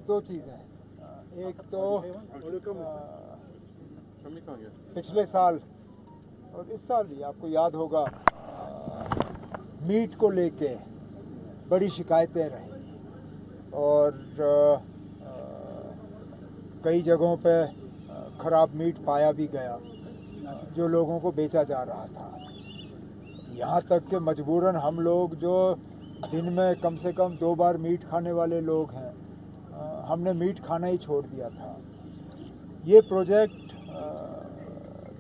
दो चीज़ें हैं। एक तो पिछले साल और इस साल भी आपको याद होगा मीट को लेके बड़ी शिकायतें रहीं और कई जगहों पे ख़राब मीट पाया भी गया जो लोगों को बेचा जा रहा था। यहाँ तक कि मजबूरन हम लोग जो दिन में कम से कम 2 बार मीट खाने वाले लोग हैं, हमने मीट खाना ही छोड़ दिया था। ये प्रोजेक्ट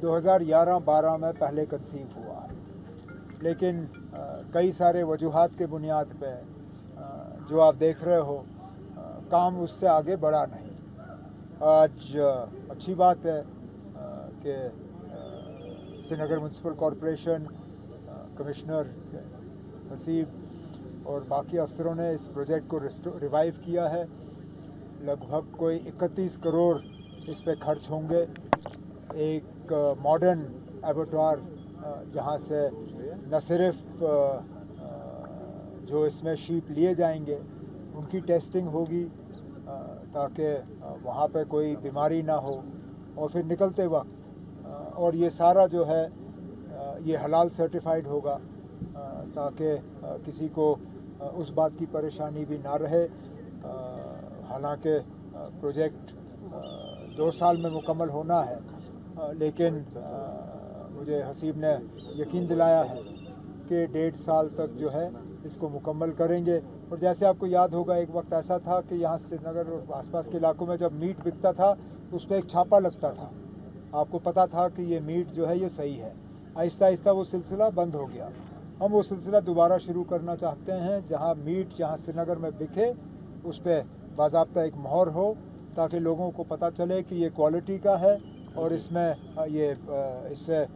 2011-12 में पहले कंसीव हुआ, लेकिन कई सारे वजूहात के बुनियाद पे जो आप देख रहे हो काम उससे आगे बढ़ा नहीं। आज अच्छी बात है कि Srinagar municipal corporation, commissioner Haseeb और बाकी अफसरों ने इस प्रोजेक्ट को रिवाइव किया है। लगभग कोई 31 करोड़ इस पे खर्च होंगे। एक मॉडर्न एबेटॉर जहाँ से न सिर्फ जो इसमें शीप लिए जाएंगे उनकी टेस्टिंग होगी ताकि वहाँ पे कोई बीमारी ना हो, और फिर निकलते वक्त और ये सारा जो है ये हलाल सर्टिफाइड होगा ताकि किसी को उस बात की परेशानी भी ना रहे। हालांकि प्रोजेक्ट 2 साल में मुकम्मल होना है, लेकिन मुझे हसीब ने यकीन दिलाया है कि 1.5 साल तक जो है इसको मुकम्मल करेंगे। और जैसे आपको याद होगा एक वक्त ऐसा था कि यहाँ श्रीनगर और आसपास के इलाकों में जब मीट बिकता था तो उस पर एक छापा लगता था, आपको पता था कि ये मीट जो है ये सही है। आहिस्ता आहिस्ता वो सिलसिला बंद हो गया। हम वो सिलसिला दोबारा शुरू करना चाहते हैं, जहाँ मीट जहाँ श्रीनगर में बिके उस पर बाज़ाब्ता एक मोहर हो ताकि लोगों को पता चले कि ये क्वालिटी का है और इसमें इससे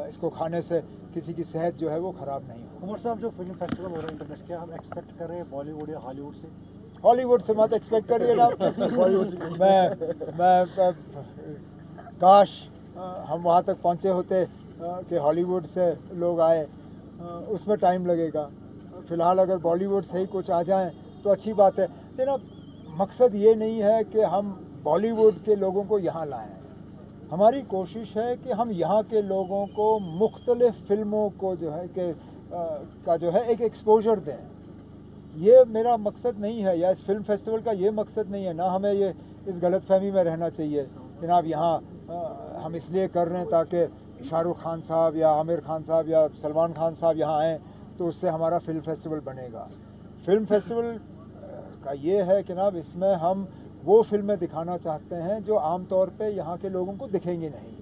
इसको खाने से किसी की सेहत जो है वो ख़राब नहीं हो। उमर साहब, जो फिल्म फेस्टिवल हो रहा है इंटरनेशनल, क्या हम एक्सपेक्ट कर रहे हैं बॉलीवुड या हॉलीवुड से? हॉलीवुड से मत एक्सपेक्ट करिए ना। मैं काश हम वहाँ तक पहुँचे होते कि हॉलीवुड से लोग आए, उसमें टाइम लगेगा। फ़िलहाल अगर बॉलीवुड से ही कुछ आ जाएं तो अच्छी बात है। लेकिन मकसद ये नहीं है कि हम बॉलीवुड के लोगों को यहाँ लाएं। हमारी कोशिश है कि हम यहाँ के लोगों को मुख्तलिफ फ़िल्मों को जो है कि का जो है एक एक्सपोजर दें। ये मेरा मकसद नहीं है, या इस फिल्म फेस्टिवल का ये मकसद नहीं है। ना हमें ये इस गलतफहमी में रहना चाहिए कि जनाब यहाँ हम इसलिए कर रहे हैं ताकि शाहरुख खान साहब या आमिर खान साहब या सलमान खान साहब यहाँ आएँ तो उससे हमारा फिल्म फेस्टिवल बनेगा। फिल्म फेस्टिवल का ये है कि जनाब इसमें हम वो फिल्में दिखाना चाहते हैं जो आम तौर पे यहाँ के लोगों को दिखेंगी नहीं,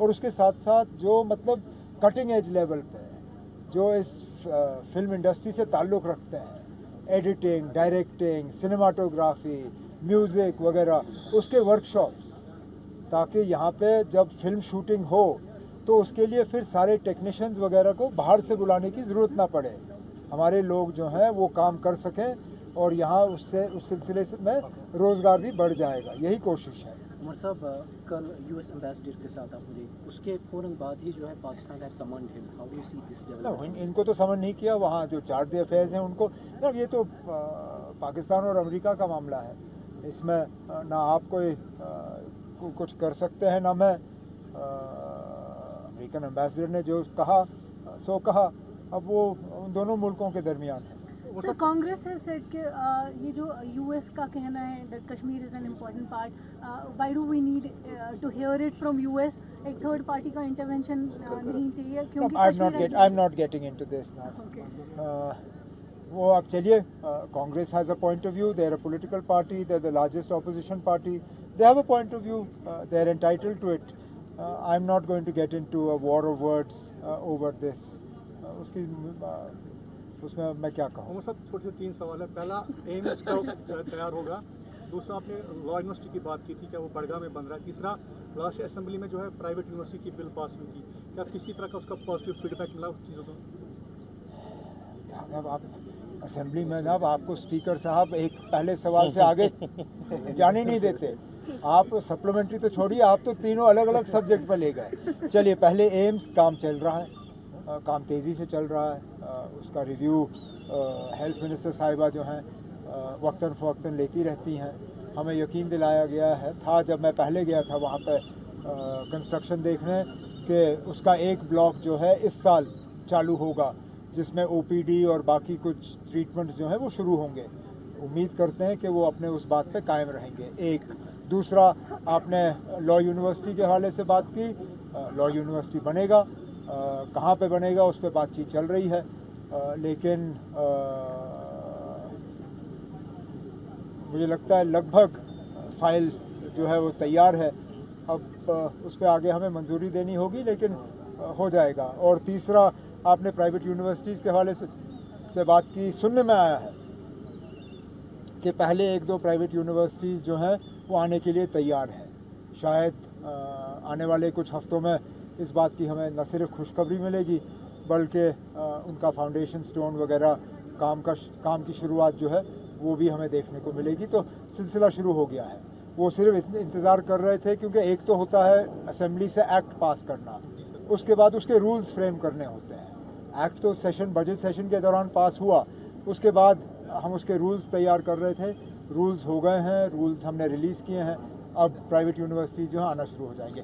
और उसके साथ साथ जो मतलब कटिंग एज लेवल पे जो इस फिल्म इंडस्ट्री से ताल्लुक़ रखते हैं, एडिटिंग, डायरेक्टिंग, सिनेमाटोग्राफी, म्यूज़िक वगैरह, उसके वर्कशॉप्स, ताकि यहाँ पे जब फिल्म शूटिंग हो तो उसके लिए फिर सारे टेक्नीशियंस वगैरह को बाहर से बुलाने की ज़रूरत ना पड़े, हमारे लोग जो हैं वो काम कर सकें और यहाँ उससे उस सिलसिले में रोज़गार भी बढ़ जाएगा। यही कोशिश है। उमर साहब, कल यूएस एम्बेसडर के साथ आप मिले, उसके फ़ौरन बाद ही जो है पाकिस्तान का समन है, how do you see this development? इनको तो समन नहीं किया, वहाँ जो चार्ज अफेयर्स हैं उनको, ये तो पाकिस्तान और अमेरिका का मामला है। इसमें ना आप कोई कुछ कर सकते हैं ना मैं। अमेरिकन एम्बेसडर ने जो कहा सो कहा, अब वो उन दोनों मुल्कों के दरमियान है। सर, कांग्रेस has said कि ये जो यूएस का कहना है that Kashmir is an important part, why do we need to hear it from US? एक थर्ड पार्टी का इंटरवेंशन नहीं चाहिए क्योंकि I'm not getting into this now. वो आप चलिए, Congress has a point of view, they are a political party, they are the largest opposition party, they have a point of view, they are entitled to it. I'm not going to get into a war of words over this. उसमें मैं क्या कहूँ। उमर साहब, छोटे से 3 सवाल है। पहला, एम्स का तैयार होगा। दूसरा, आपने लॉ यूनिवर्सिटी की बात की थी, क्या वो बड़गांव में बन रहा है? तीसरा, लास्ट असेंबली में जो है प्राइवेट यूनिवर्सिटी की बिल पास हुई थी, क्या किसी तरह का उसका पॉजिटिव फीडबैक मिला उस चीज़ों को? अब आप असेंबली में ना आपको स्पीकर साहब एक पहले सवाल से आगे जाने नहीं देते। आप सप्लीमेंट्री तो छोड़िए, आप तो तीनों अलग अलग सब्जेक्ट पर ले गए। चलिए, पहले एम्स काम चल रहा है, काम तेज़ी से चल रहा है। उसका रिव्यू हेल्थ मिनिस्टर साहिबा जो हैं वक्तन फ़वक्तन लेती रहती हैं। हमें यकीन दिलाया गया है था जब मैं पहले गया था वहाँ पे कंस्ट्रक्शन देखने कि उसका एक ब्लॉक जो है इस साल चालू होगा जिसमें ओपीडी और बाकी कुछ ट्रीटमेंट्स जो हैं वो शुरू होंगे। उम्मीद करते हैं कि वो अपने उस बात पे कायम रहेंगे। एक दूसरा, आपने लॉ यूनिवर्सिटी के हवाले से बात की। लॉ यूनिवर्सिटी बनेगा, कहाँ पे बनेगा उस पर बातचीत चल रही है, लेकिन मुझे लगता है लगभग फ़ाइल जो है वो तैयार है। अब उस पर आगे हमें मंजूरी देनी होगी, लेकिन हो जाएगा। और तीसरा, आपने प्राइवेट यूनिवर्सिटीज़ के हवाले से बात की। सुनने में आया है कि पहले 1-2 प्राइवेट यूनिवर्सिटीज़ जो हैं वो आने के लिए तैयार हैं। शायद आने वाले कुछ हफ्तों में इस बात की हमें न सिर्फ खुशखबरी मिलेगी बल्कि उनका फाउंडेशन स्टोन वगैरह काम की शुरुआत जो है वो भी हमें देखने को मिलेगी। तो सिलसिला शुरू हो गया है। वो सिर्फ इंतज़ार कर रहे थे क्योंकि एक तो होता है असेंबली से एक्ट पास करना, उसके बाद उसके रूल्स फ्रेम करने होते हैं। एक्ट तो बजट सेशन के दौरान पास हुआ, उसके बाद हम उसके रूल्स तैयार कर रहे थे। रूल्स हो गए हैं, रूल्स हमने रिलीज़ किए हैं। अब प्राइवेट यूनिवर्सिटीज़ जो हैं आना शुरू हो जाएंगे।